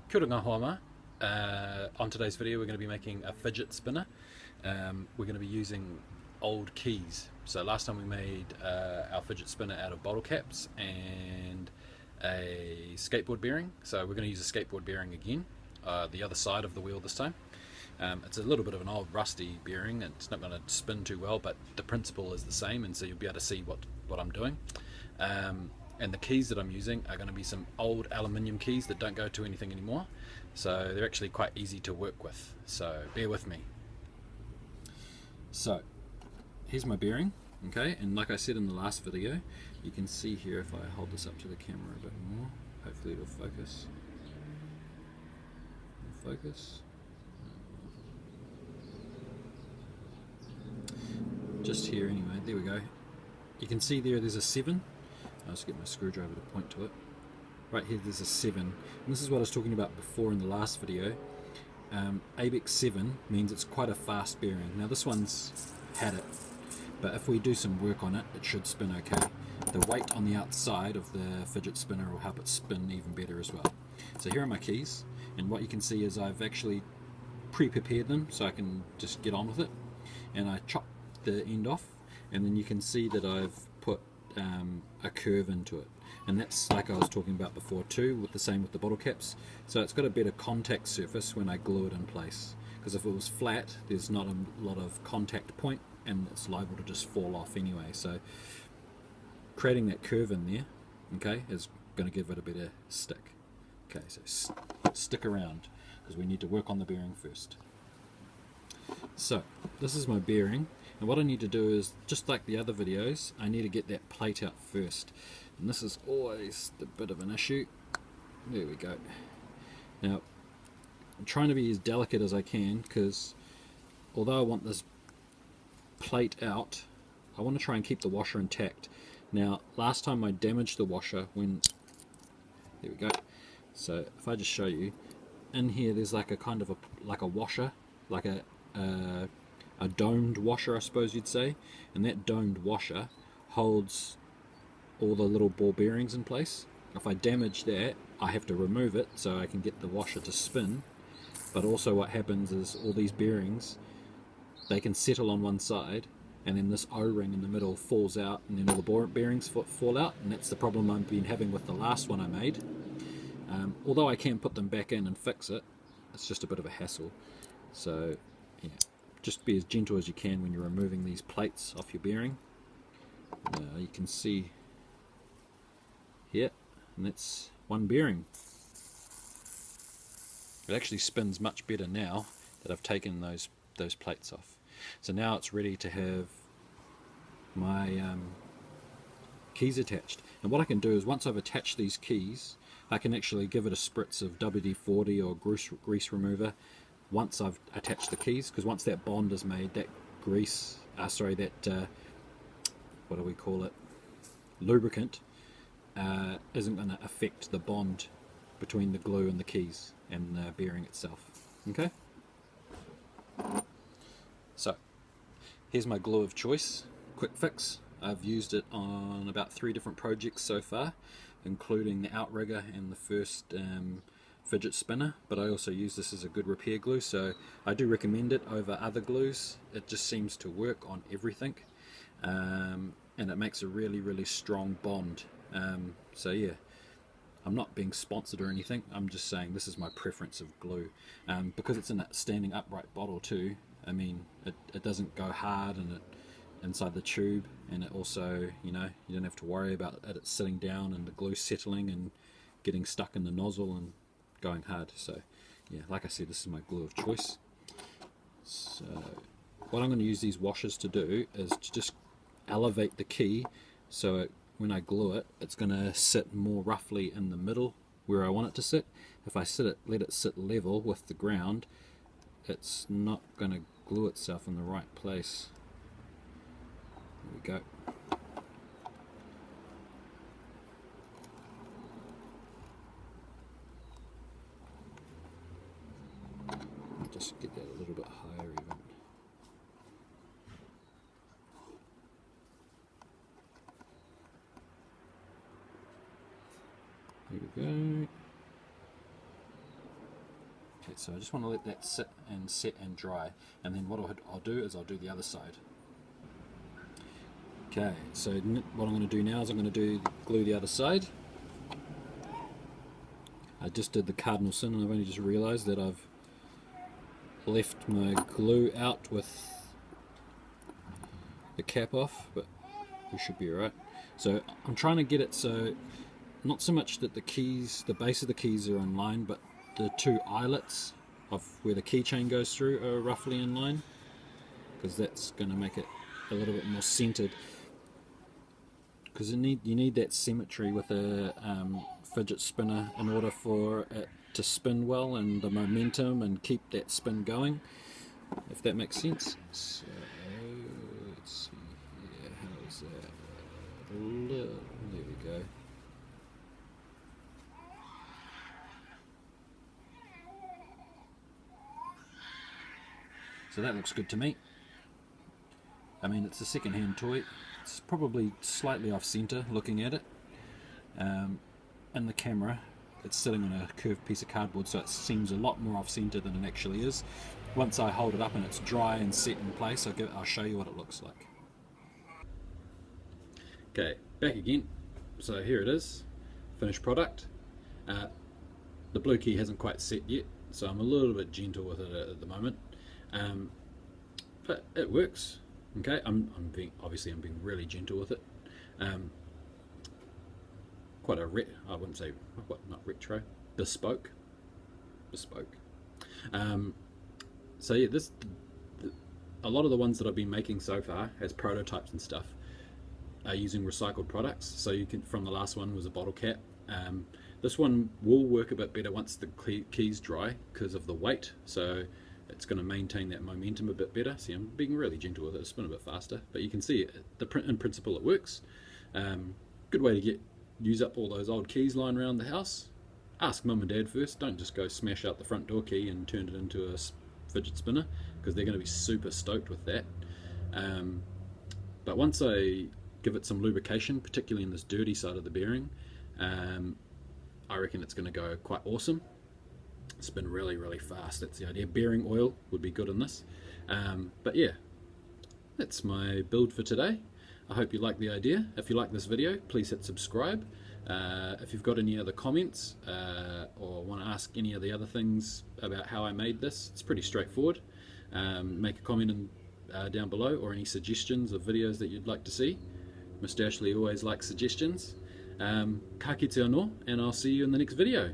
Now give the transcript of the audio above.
Kia ora ngā hoa. On today's video we're going to be making a fidget spinner. We're going to be using old keys. So last time we made our fidget spinner out of bottle caps and a skateboard bearing. So we're going to use a skateboard bearing again, the other side of the wheel this time. It's a little bit of an old rusty bearing. It's not going to spin too well, but the principle is the same, and so you'll be able to see what I'm doing. And the keys that I'm using are going to be some old aluminium keys that don't go to anything anymore, so they're actually quite easy to work with, so bear with me. So here's my bearing, okay, and like I said in the last video, you can see here if I hold this up to the camera a bit more, hopefully it'll focus. Just here anyway, there we go. You can see there's a 7. I'll just get my screwdriver to point to it. Right here there's a 7, and this is what I was talking about before in the last video. ABEX 7 means it's quite a fast bearing. Now this one's had it, but if we do some work on it, it should spin okay. The weight on the outside of the fidget spinner will help it spin even better as well. So here are my keys, and what you can see is I've actually pre-prepared them so I can just get on with it, and I chopped the end off, and then you can see that I've put a curve into it, and that's like I was talking about before too, with the same with the bottle caps. So it's got a better contact surface when I glue it in place, because if it was flat there's not a lot of contact point and it's liable to just fall off anyway. So creating that curve in there, okay, is going to give it a better stick. Okay, so stick around because we need to work on the bearing first. So this is my bearing, and what I need to do is, just like the other videos, I need to get that plate out first, and this is always a bit of an issue. There we go. Now I'm trying to be as delicate as I can, because although I want this plate out, I want to try and keep the washer intact. Now last time I damaged the washer when, there we go, so if I just show you, in here there's like a kind of a washer, like a domed washer, I suppose you'd say, and that domed washer holds all the little ball bearings in place. If I damage that, I have to remove it so I can get the washer to spin, but also what happens is all these bearings, they can settle on one side, and then this O-ring in the middle falls out, and then all the bearings fall out, and that's the problem I've been having with the last one I made. Although I can put them back in and fix it, it's just a bit of a hassle. So yeah, just be as gentle as you can when you're removing these plates off your bearing. You can see here, and that's one bearing. It actually spins much better now that I've taken those plates off. So now it's ready to have my keys attached. And what I can do is, once I've attached these keys, I can actually give it a spritz of WD-40 or grease remover once I've attached the keys, because once that bond is made, that grease, what do we call it, lubricant, isn't going to affect the bond between the glue and the keys and the bearing itself. Okay, so here's my glue of choice, Quick Fix. I've used it on about 3 different projects so far, including the outrigger and the first fidget spinner, but I also use this as a good repair glue, so I do recommend it over other glues. It just seems to work on everything, and it makes a really strong bond. So yeah, I'm not being sponsored or anything, I'm just saying this is my preference of glue, because it's in a standing upright bottle too. I mean, it doesn't go hard inside the tube, and it also, you don't have to worry about it sitting down and the glue settling and getting stuck in the nozzle and going hard. So yeah, like I said, this is my glue of choice. So what I'm going to use these washers to do is to just elevate the key, so when I glue it, it's going to sit more roughly in the middle where I want it to sit. If I let it sit level with the ground, it's not going to glue itself in the right place. There we go. Just get that a little bit higher even. There we go. Okay, so I just want to let that sit and set and dry, and then what I'll do is I'll do the other side. Okay, so what I'm going to do now is I'm going to glue the other side. I just did the cardinal sin, and I've only just realised that I've left my glue out with the cap off, but we should be alright. So I'm trying to get it so not so much that the base of the keys are in line, but the two eyelets of where the keychain goes through are roughly in line, because that's going to make it a little bit more centered. Because you need that symmetry with a fidget spinner in order for it to spin well, and the momentum, and keep that spin going, if that makes sense. So let's see here, how's that? There we go. So that looks good to me. I mean, it's a second-hand toy. It's probably slightly off-center looking at it. In the camera, it's sitting on a curved piece of cardboard, so it seems a lot more off-center than it actually is. Once I hold it up and it's dry and set in place, I'll show you what it looks like. Okay, back again. So here it is, finished product. The blue key hasn't quite set yet, so I'm a little bit gentle with it at the moment. But it works. Okay, I'm being really gentle with it. Quite a I wouldn't say not retro, bespoke. So yeah, a lot of the ones that I've been making so far as prototypes and stuff are using recycled products. So you can, from the last one was a bottle cap. This one will work a bit better once the keys dry because of the weight. So it's going to maintain that momentum a bit better. See, I'm being really gentle with it. It's spin a bit faster, but you can see in principle it works. Good way to use up all those old keys lying around the house. Ask mum and dad first. Don't just go smash out the front door key and turn it into a fidget spinner, because they're going to be super stoked with that. But once I give it some lubrication, particularly in this dirty side of the bearing, I reckon it's going to go quite awesome. Spin really, really fast. That's the idea. Bearing oil would be good in this. But yeah, that's my build for today. I hope you like the idea. If you like this video, please hit subscribe. If you've got any other comments or want to ask any of the other things about how I made this, it's pretty straightforward. Make a comment down below, or any suggestions of videos that you'd like to see. Mr. Ashley always likes suggestions. Ka kite anō, and I'll see you in the next video.